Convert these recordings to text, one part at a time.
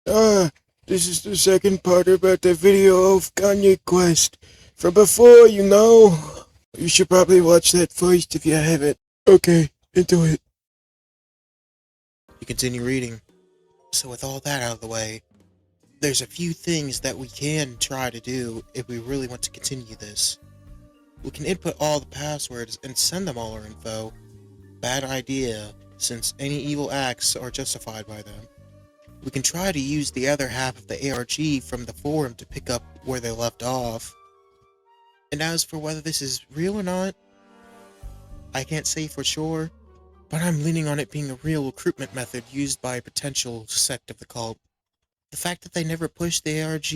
Ah, this is the second part about the video of Kanye Quest. From before, you know. You should probably watch that first if you haven't. Okay, into it. You continue reading. So with all that out of the way, there's a few things that we can try to do if we really want to continue this. We can input all the passwords and send them all our info. Bad idea, since any evil acts are justified by them. We can try to use the other half of the ARG from the forum to pick up where they left off. And as for whether this is real or not, I can't say for sure, but I'm leaning on it being a real recruitment method used by a potential sect of the cult. The fact that they never pushed the ARG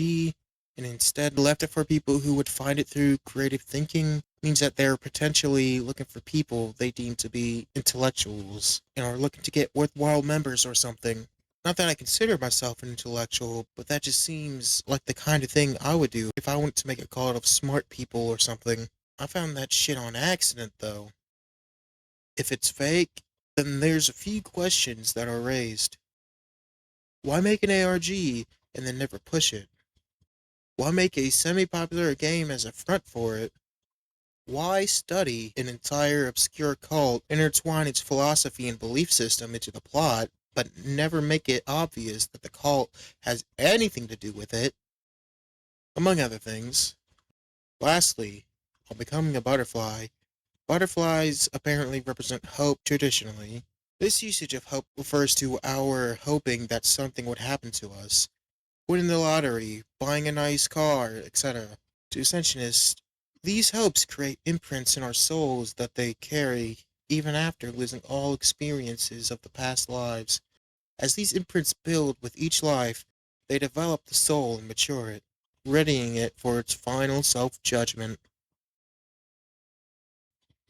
and instead left it for people who would find it through creative thinking means that they're potentially looking for people they deem to be intellectuals and are looking to get worthwhile members or something. Not that I consider myself an intellectual, but that just seems like the kind of thing I would do if I wanted to make a cult of smart people or something. I found that shit on accident, though. If it's fake, then there's a few questions that are raised. Why make an ARG and then never push it? Why make a semi-popular game as a front for it? Why study an entire obscure cult, intertwine its philosophy and belief system into the plot, but never make it obvious that the cult has anything to do with it? Among other things. Lastly, on becoming a butterfly, butterflies apparently represent hope traditionally. This usage of hope refers to our hoping that something would happen to us, winning the lottery, buying a nice car, etc. To Ascensionists, these hopes create imprints in our souls that they carry even after losing all experiences of the past lives. As these imprints build with each life, they develop the soul and mature it, readying it for its final self-judgment.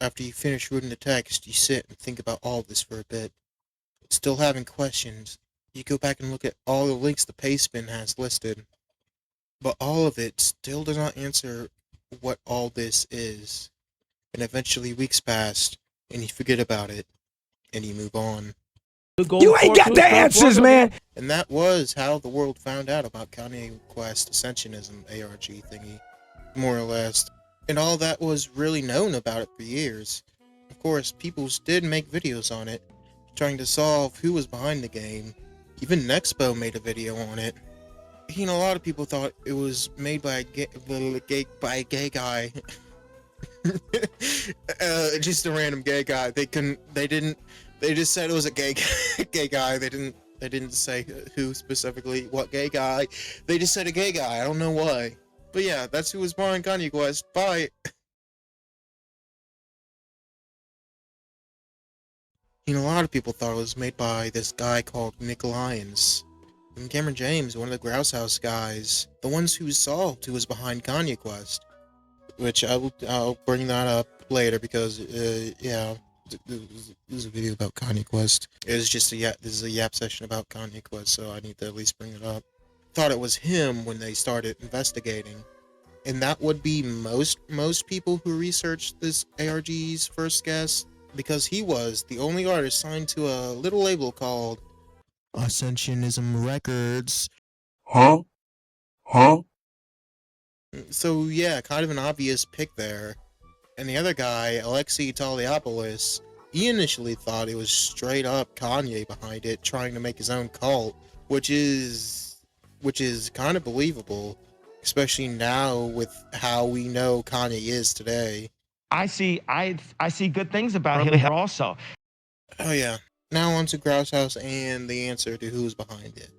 After you finish reading the text, you sit and think about all this for a bit. Still having questions, you go back and look at all the links the Pastebin has listed. But all of it still does not answer what all this is. And eventually weeks pass, and you forget about it, and you move on. You ain't got the answers, man! And that was how the world found out about Kanye Quest Ascensionism ARG thingy, more or less. And all that was really known about it for years. Of course, people did make videos on it, trying to solve who was behind the game. Even Nexpo made a video on it. You know, a lot of people thought it was made by a gay guy. Just a random gay guy. They just said it was a gay guy. They didn't say who specifically, what gay guy. They just said a gay guy. I don't know why. But yeah, that's who was behind Kanye Quest. Bye. You know, a lot of people thought it was made by this guy called Nick Lyons. And Cameron James, one of the Grouse House guys. The ones who solved who was behind Kanye Quest. Which I'll bring that up later because, yeah, there's a video about Kanye Quest. This is a Yap session about Kanye Quest, so I need to at least bring it up. Thought it was him when they started investigating. And that would be most people who researched this ARG's first guess, because he was the only artist signed to a little label called Ascensionism Records. Huh? Huh? So yeah, kind of an obvious pick there. And the other guy, Alexei Toliopoulos, he initially thought it was straight up Kanye behind it, trying to make his own cult, which is kind of believable, especially now with how we know Kanye is today. I see good things about him here also. Oh yeah. Now on to Grouse House and the answer to who's behind it.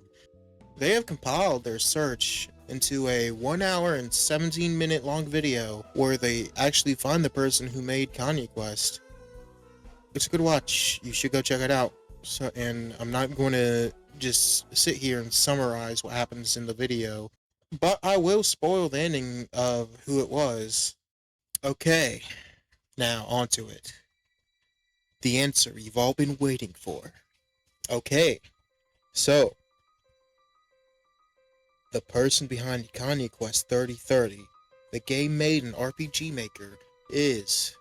They have compiled their search into a 1 hour and 17-minute long video where they actually find the person who made Kanye Quest. It's a good watch. You should go check it out. So, and I'm not going to just sit here and summarize what happens in the video, but I will spoil the ending of who it was. Okay, now onto it. The answer you've all been waiting for. Okay, so the person behind Kanye Quest 3030, the game made and RPG maker, is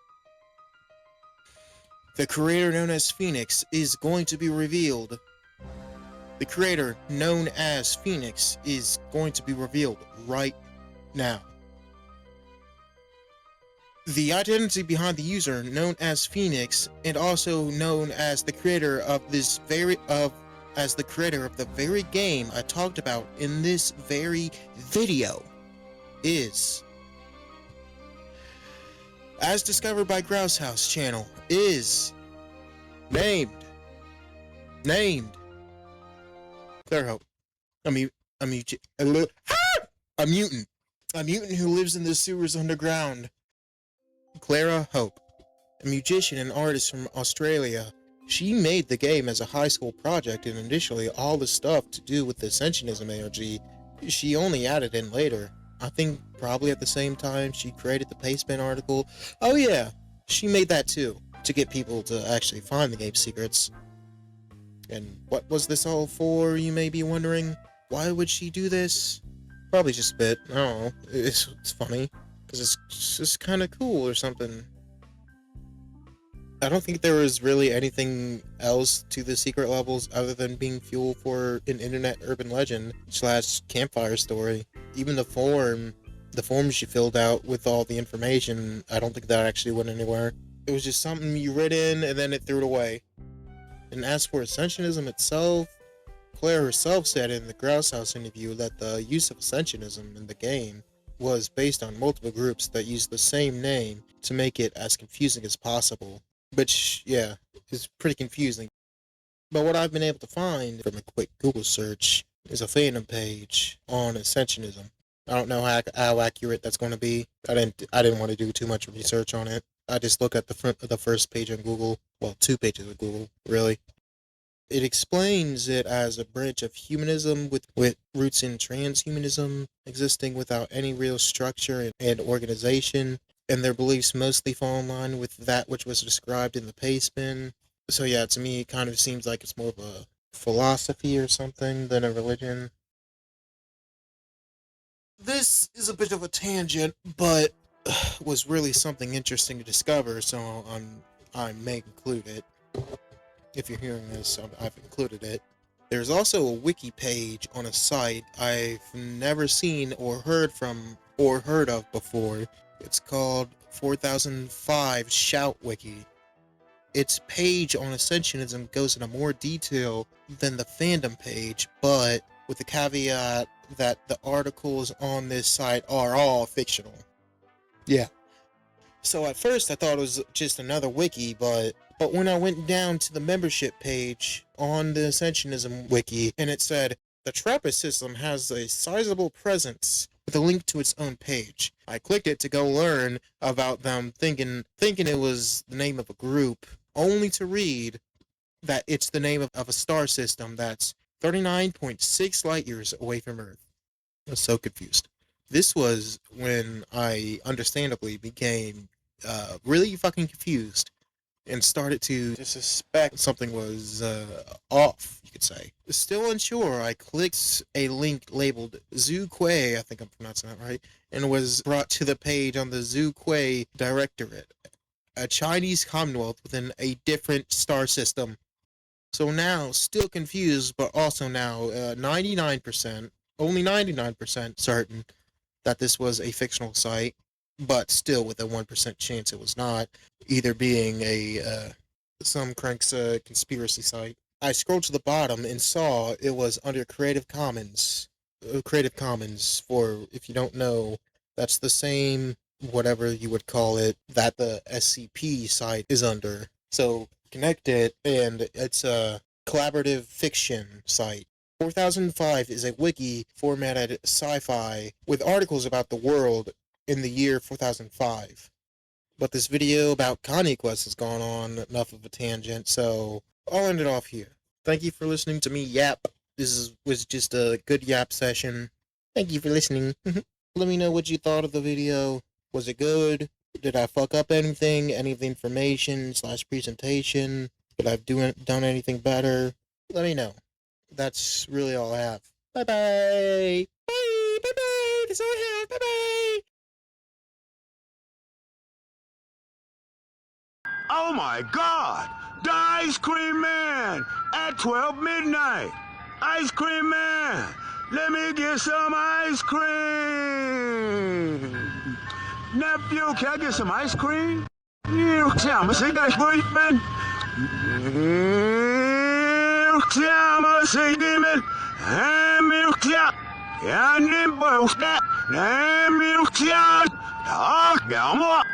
the creator known as Phoenix is going to be revealed. The creator, known as Phoenix, is going to be revealed right now. The identity behind the user, known as Phoenix, and also known as the creator of the very game I talked about in this very video, is, as discovered by Grouse House channel, is named Claire Hope. A mutant who lives in the sewers underground. Clara Hope, a musician and artist from Australia. She made the game as a high school project, and initially all the stuff to do with the Ascensionism ARG, she only added in later. I think probably at the same time she created the Paceman article. Oh yeah, she made that too, to get people to actually find the game's secrets. And what was this all for, you may be wondering? Why would she do this? Probably just a bit. I don't know. It's funny. Because it's just kind of cool or something. I don't think there was really anything else to the secret levels other than being fuel for an internet urban legend / campfire story. Even the form she filled out with all the information, I don't think that actually went anywhere. It was just something you read in and then it threw it away. And as for Ascensionism itself, Claire herself said in the Grouse House interview that the use of Ascensionism in the game was based on multiple groups that used the same name to make it as confusing as possible. Which, yeah, is pretty confusing. But what I've been able to find from a quick Google search is a fandom page on Ascensionism. I don't know how accurate that's going to be. I didn't want to do too much research on it. I just look at the first page on Google. Well, 2 pages of Google, really. It explains it as a branch of humanism with roots in transhumanism, existing without any real structure and organization, and their beliefs mostly fall in line with that which was described in the Paceman. So yeah, to me it kind of seems like it's more of a philosophy or something than a religion. This is a bit of a tangent, but was really something interesting to discover, so I may include it. If you're hearing this, I've included it. There's also a wiki page on a site I've never seen or heard of before. It's called 4005 Shout Wiki. Its page on Ascensionism goes into more detail than the fandom page, but with the caveat that the articles on this site are all fictional. Yeah. So at first I thought it was just another wiki, but when I went down to the membership page on the Ascensionism wiki, and it said, the TRAPPIST system has a sizable presence, with a link to its own page. I clicked it to go learn about them, thinking it was the name of a group, only to read that it's the name of a star system that's 39.6 light years away from Earth. I was so confused. This was when I understandably became really fucking confused and started to suspect something was off, you could say. Still unsure, I clicked a link labeled Zhu Kuei, I think I'm pronouncing that right, and was brought to the page on the Zhu Kuei Directorate, a Chinese commonwealth within a different star system. So now, still confused, but also now 99%, only 99% certain that this was a fictional site, but still with a 1% chance it was not, either being a some crank's conspiracy site. I scrolled to the bottom and saw it was under Creative Commons. Creative Commons, for if you don't know, that's the same, whatever you would call it, that the SCP site is under. So connect it, and it's a collaborative fiction site. 4005 is a wiki formatted sci-fi with articles about the world in the year 4005. But this video about Kanye Quest has gone on enough of a tangent, so I'll end it off here. Thank you for listening to me yap. Was just a good yap session. Thank you for listening. Let me know what you thought of the video. Was it good? Did I fuck up anything? Any of the information / presentation? Did I done anything better? Let me know. That's really all I have. Bye-bye! Bye! Bye-bye! That's all I have! Bye-bye! Oh my God! The Ice Cream Man at 12 midnight! Ice cream man, let me get some ice cream. Nephew, can I get some ice cream? You tell me, say ice cream man. You tell me, say demon. I'm you tell. Yeah, nimble, that. I'm you tell. Oh, come on.